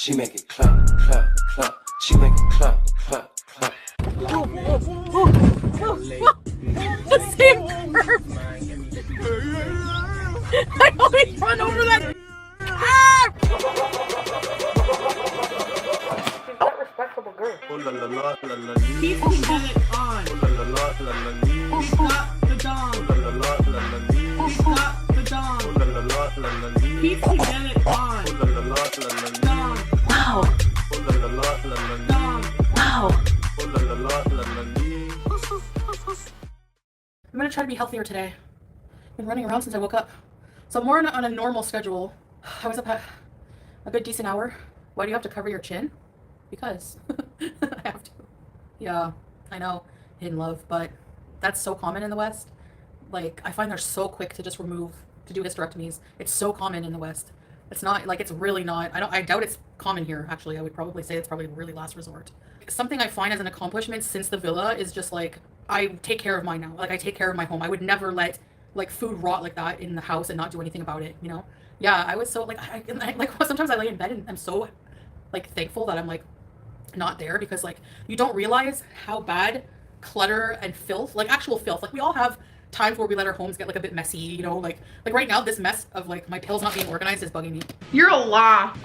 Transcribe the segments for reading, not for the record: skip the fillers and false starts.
She make it clap, clap, clap. She make it clap, clap, clap. The same curve. I always run over that. Ah! She's not respectable girl. He's got it on. He's got the dong. He's got the dong. He's got it on. Dong. Wow. Dong. Wow. I'm gonna try to be healthier today. I've been running around since I woke up. So more on a normal schedule. I was up at a good decent hour. Why do you have to cover your chin? Because I have to. Yeah, I know, hidden love, but that's so common in the West. Like, I find they're so quick to just do hysterectomies. It's so common in the West. It's not, like, it's really not. I doubt it's common here, actually. I would probably say it's probably really last resort. Something I find as an accomplishment since the villa is just, like, I take care of mine now. Like, I take care of my home. I would never let, like, food rot like that in the house and not do anything about it, you know? Yeah, I was so, like, like, sometimes I lay in bed and I'm so, like, thankful that I'm, like, not there, because, like, you don't realize how bad clutter and filth, like, actual filth, like, we all have times where we let our homes get, like, a bit messy, you know? Like right now, this mess of, like, my pills not being organized is bugging me. You're a lie.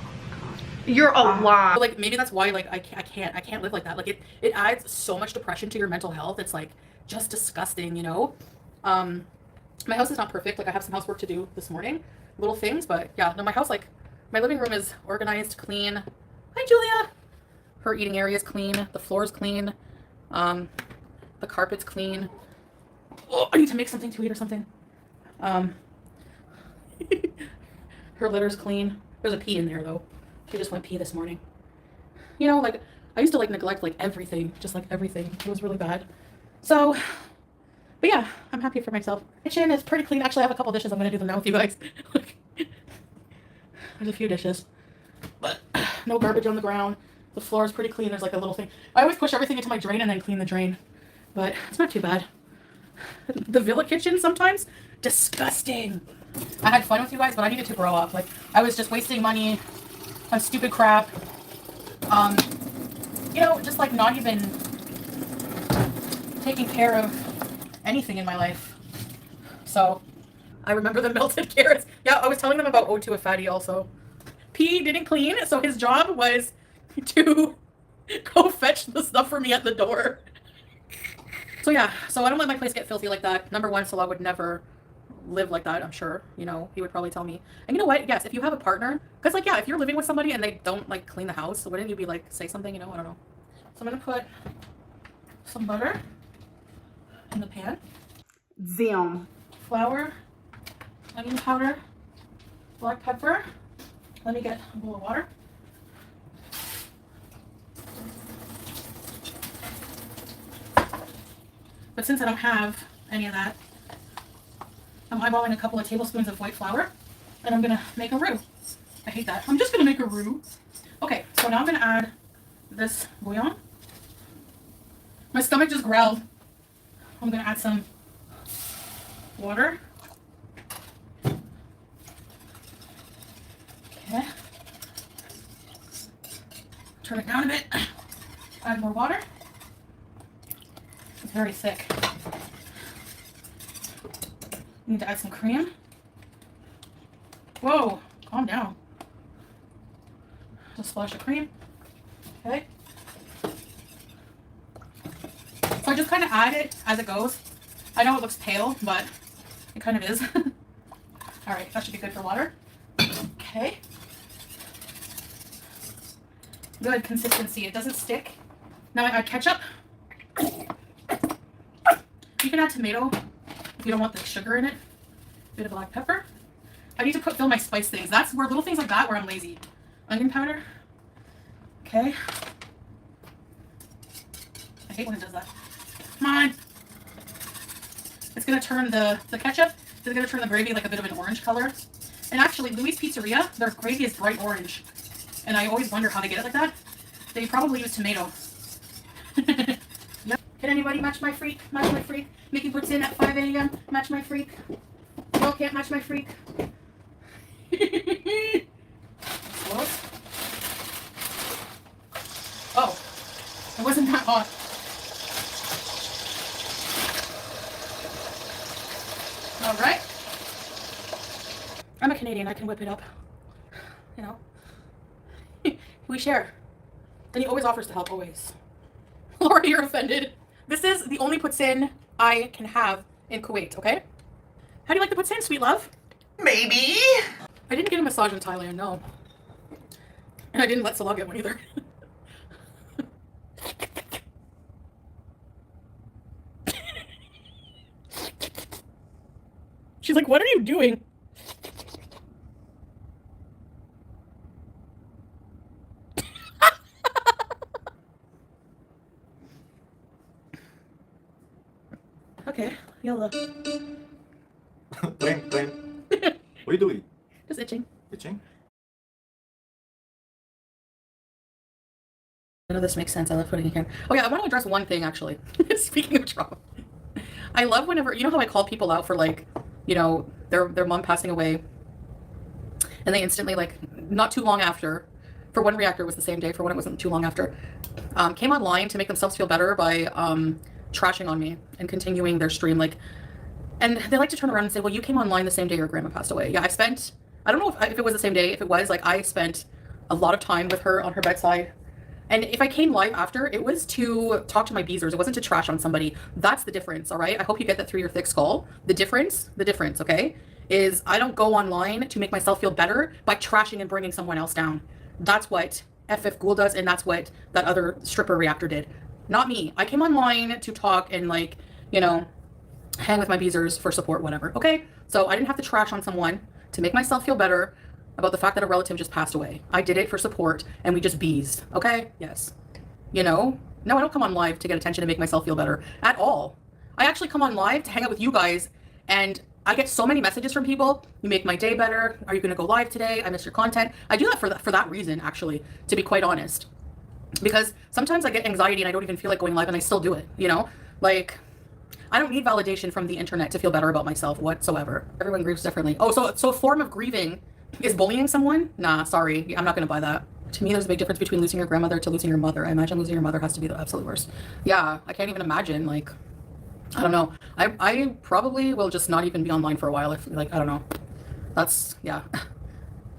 You're a lie. But, like, maybe that's why, like, I can't live like that. Like, it adds so much depression to your mental health. It's, like, just disgusting, you know? My house is not perfect. Like, I have some housework to do this morning, little things, but yeah, no, my house, like, my living room is organized, clean. Hi, Julia. Her eating area is clean. The floor is clean. The carpet's clean. Oh, I need to make something to eat or something. Her litter's clean. There's a pee in there, though. She just went pee this morning. You know, like, I used to, like, neglect, like, everything. Just, like, everything. It was really bad. So, but yeah, I'm happy for myself. Kitchen is pretty clean. Actually, I have a couple dishes. I'm going to do them now with you guys. There's a few dishes. But no garbage on the ground. The floor is pretty clean. There's, like, a little thing. I always push everything into my drain and then clean the drain. But it's not too bad. The villa kitchen sometimes, disgusting. I had fun with you guys, but I needed to grow up. Like, I was just wasting money on stupid crap. You know, just, like, not even taking care of anything in my life. So I remember the melted carrots. Yeah, I was telling them about Ode to a Fatty also. P didn't clean, so his job was to go fetch the stuff for me at the door. So yeah, so I don't let my place get filthy like that. Number one, Salah would never live like that, I'm sure. You know, he would probably tell me. And you know what? Yes, if you have a partner, because, like, yeah, if you're living with somebody and they don't, like, clean the house, wouldn't you be like, say something, you know? I don't know. So I'm gonna put some butter in the pan. Zim. Flour, onion powder, black pepper. Let me get a bowl of water. But since I don't have any of that, I'm eyeballing a couple of tablespoons of white flour, and I'm gonna make a roux. I hate that. I'm just gonna make a roux. Okay, so now I'm gonna add this bouillon. My stomach just growled. I'm gonna add some water. Okay. Turn it down a bit. Add more water. It's very thick. Need to add some cream. Whoa, calm down. Just a splash of cream. Okay. So I just kind of add it as it goes. I know it looks pale, but it kind of is. All right, that should be good for water. Okay. Good consistency. It doesn't stick. Now I add ketchup. You can add tomato if you don't want the sugar in it. A bit of black pepper. I need to fill my spice things. That's where little things like that where I'm lazy. Onion powder. Okay. I hate when it does that. Come on. It's gonna turn the ketchup is gonna turn the gravy like a bit of an orange color. And actually, Louis Pizzeria, their gravy is bright orange. And I always wonder how they get it like that. They probably use tomato. Yep. Can anybody match my freak? Match my freak. Making Poutine at 5 a.m. Match my freak. Y'all can't match my freak. Close. It wasn't that hot. All right. I'm a Canadian. I can whip it up. You know. We share. And he always offers to help, always. Laura, you're offended. This is the only poutine I can have in Kuwait, okay? How do you like the poutine, sweet love? Maybe. I didn't get a massage in Thailand, no. And I didn't let Salah get one either. She's like, what are you doing? Okay, yalla. Plain. What are you doing? Just itching. Itching? None of this makes sense. I love putting it in. Oh yeah, I want to address one thing actually. Speaking of trauma. I love whenever, you know how I call people out for like, you know, their mom passing away, and they instantly, like, not too long after, for one reactor it was the same day, for one it wasn't too long after, came online to make themselves feel better by trashing on me and continuing their stream, like, and they like to turn around and say, well, you came online the same day your grandma passed away. Yeah, I don't know if it was the same day. If it was, like, I spent a lot of time with her on her bedside. And if I came live after, it was to talk to my beezers. It wasn't to trash on somebody. That's the difference, all right? I hope you get that through your thick skull. The difference, okay, is I don't go online to make myself feel better by trashing and bringing someone else down. That's what FF Ghoul does, and that's what that other stripper reactor did. Not me. I came online to talk and, like, you know, hang with my beezers for support, whatever, okay? So I didn't have to trash on someone to make myself feel better about the fact that a relative just passed away. I did it for support, and we just beezed, okay? Yes. You know? No, I don't come on live to get attention to make myself feel better at all. I actually come on live to hang out with you guys, and I get so many messages from people. You make my day better. Are you going to go live today? I miss your content. I do that for that reason, actually, to be quite honest. Because sometimes I get anxiety and I don't even feel like going live, and I still do it, you know? Like, I don't need validation from the internet to feel better about myself whatsoever. Everyone grieves differently. Oh, so a form of grieving is bullying someone? Nah, sorry. I'm not going to buy that. To me, there's a big difference between losing your grandmother to losing your mother. I imagine losing your mother has to be the absolute worst. Yeah, I can't even imagine, like, I don't know. I probably will just not even be online for a while if, like, I don't know. That's, yeah.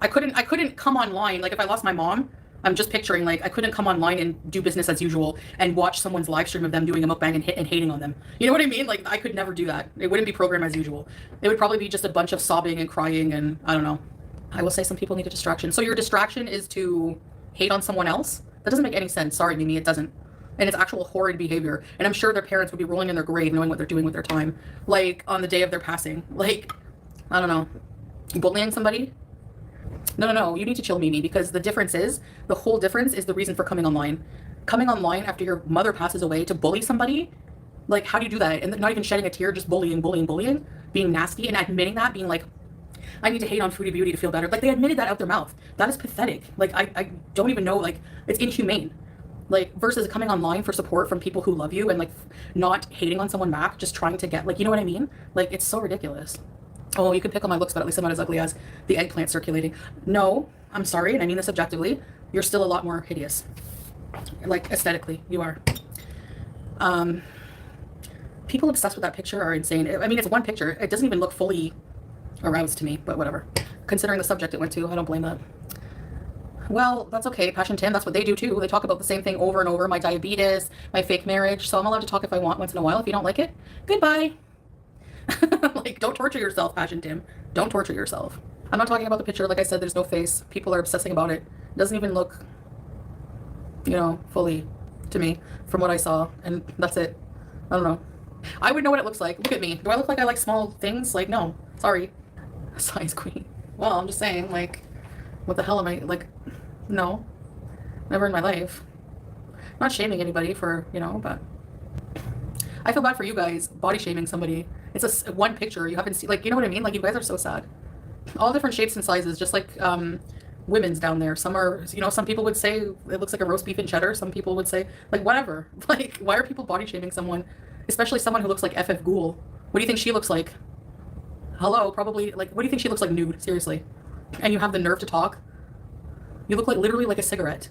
I couldn't come online, like, if I lost my mom, I'm just picturing, like, I couldn't come online and do business as usual and watch someone's live stream of them doing a mukbang and hating on them. You know what I mean? Like, I could never do that. It wouldn't be programmed as usual. It would probably be just a bunch of sobbing and crying, and I don't know. I will say some people need a distraction. So your distraction is to hate on someone else? That doesn't make any sense. Sorry, Mimi, it doesn't. And it's actual horrid behavior. And I'm sure their parents would be rolling in their grave knowing what they're doing with their time. Like, on the day of their passing. Like, I don't know. Bullying somebody? No, you need to chill, Mimi, because the whole difference is the reason for coming online. Coming online after your mother passes away to bully somebody? Like, how do you do that? And not even shedding a tear, just bullying, being nasty, and admitting that, being like, I need to hate on Foodie Beauty to feel better. Like, they admitted that out their mouth. That is pathetic. Like, I don't even know, like, it's inhumane. Like, versus coming online for support from people who love you and, like, not hating on someone back, just trying to get, like, you know what I mean? Like, it's so ridiculous. Oh, you can pick on my looks, but at least I'm not as ugly as the eggplant circulating. No, I'm sorry, and I mean this objectively. You're still a lot more hideous. Like, aesthetically, you are. People obsessed with that picture are insane. I mean, it's one picture. It doesn't even look fully aroused to me, but whatever. Considering the subject it went to, I don't blame that. Well, that's okay. Passion Tim, that's what they do too. They talk about the same thing over and over. My diabetes, my fake marriage. So I'm allowed to talk if I want once in a while. If you don't like it, goodbye. Like, don't torture yourself, Passion Tim. Don't torture yourself. I'm not talking about the picture. Like I said, there's no face. People are obsessing about it. It doesn't even look, you know, fully to me from what I saw. And that's it. I don't know. I would know what it looks like. Look at me. Do I look like I like small things? Like, no. Sorry. Size queen. Well, I'm just saying, like, what the hell am I, like, no. Never in my life. I'm not shaming anybody for, you know, but I feel bad for you guys body shaming somebody. It's a one picture. You haven't seen, like, you know what I mean? Like, you guys are so sad. All different shapes and sizes, just like women's down there. Some are, you know, some people would say it looks like a roast beef and cheddar. Some people would say, like, whatever. Like, why are people body shaming someone? Especially someone who looks like FF Ghoul. What do you think she looks like? Hello, probably, like, what do you think she looks like nude? Seriously. And you have the nerve to talk? You look like, literally like a cigarette.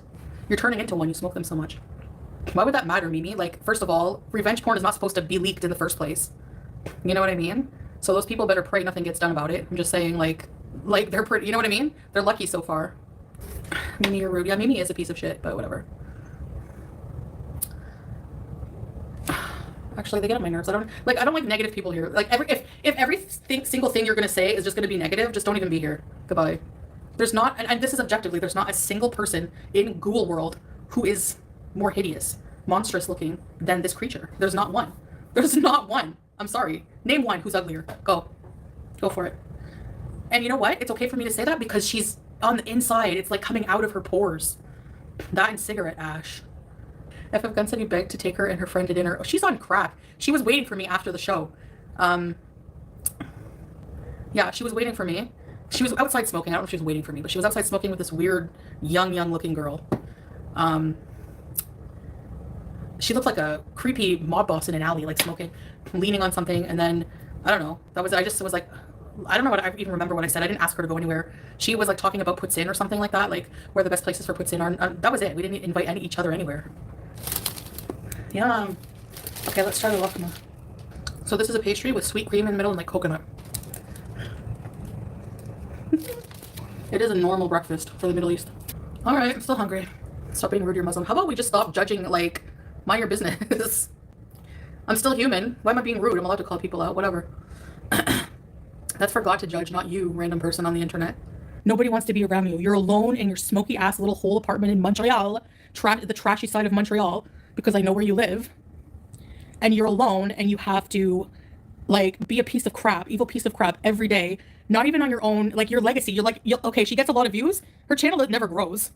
You're turning into one, you smoke them so much. Why would that matter, Mimi? Like, first of all, revenge porn is not supposed to be leaked in the first place. You know what I mean? So those people better pray nothing gets done about it. I'm just saying, like they're pretty, you know what I mean? They're lucky so far. Mimi, you're rude. Yeah, Mimi is a piece of shit, but whatever. Actually, they get on my nerves. I don't like negative people here. Like, if every single thing you're gonna say is just gonna be negative, just don't even be here. Goodbye. There's not, and this is objectively, there's not a single person in Ghoul world who is more hideous, monstrous looking than this creature. There's not one. There's not one. I'm sorry. Name one who's uglier. Go for it. And you know what? It's okay for me to say that because she's on the inside. It's like coming out of her pores. That and cigarette ash. FF Gun said you begged to take her and her friend to dinner. Oh, she's on crack. She was waiting for me after the show. Yeah, she was waiting for me. She was outside smoking. I don't know if she was waiting for me, but she was outside smoking with this weird, young looking girl. She looked like a creepy mob boss in an alley, like smoking, leaning on something, and then, I don't know. I just was like, I don't know what I even remember what I said. I didn't ask her to go anywhere. She was like talking about Poutine or something like that, like where the best places for Poutine are. That was it. We didn't invite each other anywhere. Yeah. Okay, let's try the lakma. So this is a pastry with sweet cream in the middle and like coconut. It is a normal breakfast for the Middle East. All right, I'm still hungry. Stop being rude, you're Muslim. How about we just stop judging, like, mind your business. I'm still human. Why am I being rude? I'm allowed to call people out, whatever. That's for God to judge, not you, random person on the internet. Nobody wants to be around you. You're alone in your smoky ass little hole apartment in Montreal, the trashy side of Montreal, because I know where you live. And you're alone and you have to, like, be a piece of crap, evil piece of crap every day. Not even on your own, like, your legacy. You're like, okay, she gets a lot of views. Her channel never grows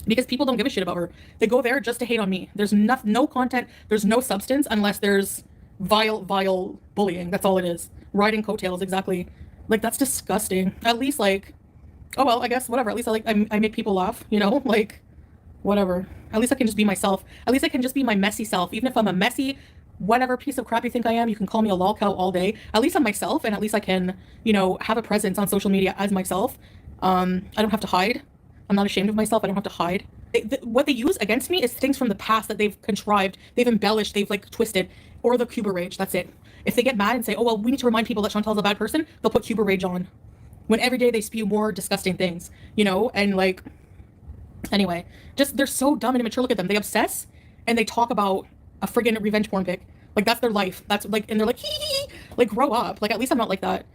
because people don't give a shit about her. They go there just to hate on me. There's no content. There's no substance unless there's vile bullying. That's all it is. Riding coattails, exactly. Like, that's disgusting. At least, like, oh well, I guess whatever. At least I make people laugh, you know, like, whatever. At least I can just be myself. At least I can just be my messy self. Even if I'm a messy, whatever piece of crap you think I am, you can call me a lol cow all day. At least I'm myself, and at least I can, you know, have a presence on social media as myself. I don't have to hide. I'm not ashamed of myself. I don't have to hide. What they use against me is things from the past that they've contrived, they've embellished, they've like twisted, or the Cuba rage. That's it. If they get mad and say, oh, well, we need to remind people that Chantal's a bad person, they'll put Cuba rage on. When every day they spew more disgusting things, you know, and like, anyway, just, they're so dumb and immature. Look at them. They obsess and they talk about a friggin' revenge porn pic. Like, that's their life. That's like, and they're like, hee, like, grow up. Like, at least I'm not like that.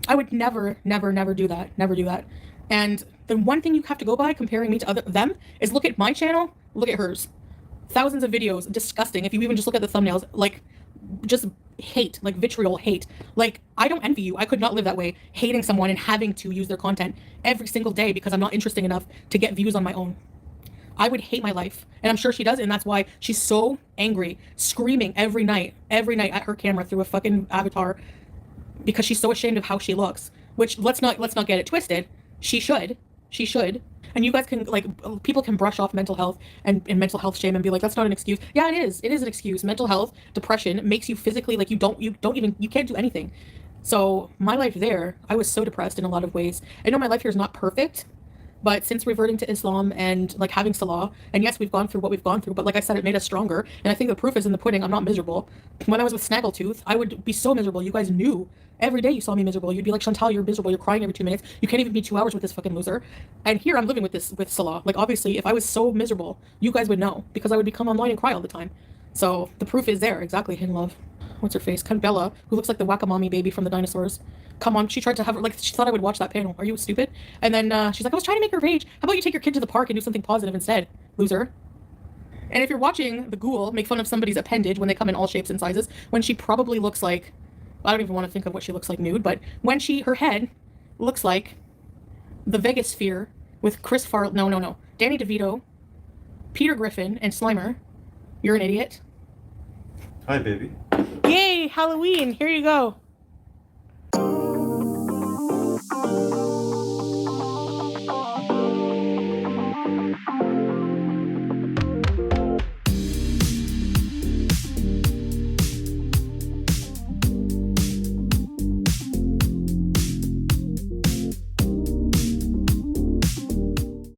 I would never do that. Never do that. And the one thing you have to go by comparing me to them is look at my channel, look at hers. Thousands of videos, disgusting. If you even just look at the thumbnails, like, just hate, like vitriol hate. Like, I don't envy you. I could not live that way, hating someone and having to use their content every single day because I'm not interesting enough to get views on my own. I would hate my life, and I'm sure she does, and that's why she's so angry, screaming every night at her camera through a fucking avatar, because she's so ashamed of how she looks. Which, let's not get it twisted. She should, and you guys can, like, people can brush off mental health and mental health shame and be like, that's not an excuse. Yeah, it is an excuse. Mental health, depression makes you physically, like, you can't do anything. So my life there, I was so depressed in a lot of ways. I know my life here is not perfect, but since reverting to Islam and like having Salah, and yes, we've gone through what we've gone through, but like I said, it made us stronger. And I think the proof is in the pudding. I'm not miserable. When I was with Snaggletooth, I would be so miserable. You guys knew. Every day you saw me miserable. You'd be like, Chantal, you're miserable. You're crying every 2 minutes. You can't even be 2 hours with this fucking loser. And here I'm living with Salah. Like, obviously, if I was so miserable, you guys would know because I would come online and cry all the time. So the proof is there. Exactly. In love. What's her face? Bella, who looks like the Whack-A-Mommy baby from the dinosaurs. Come on, she tried to have her, like, she thought I would watch that panel. Are you stupid? And then she's like, I was trying to make her rage. How about you take your kid to the park and do something positive instead, loser? And if you're watching the ghoul make fun of somebody's appendage when they come in all shapes and sizes, when she probably looks like, I don't even want to think of what she looks like nude, but when her head looks like the Vegas sphere with Chris no, Danny DeVito, Peter Griffin, and Slimer, you're an idiot. Hi, baby. Yay, Halloween, here you go.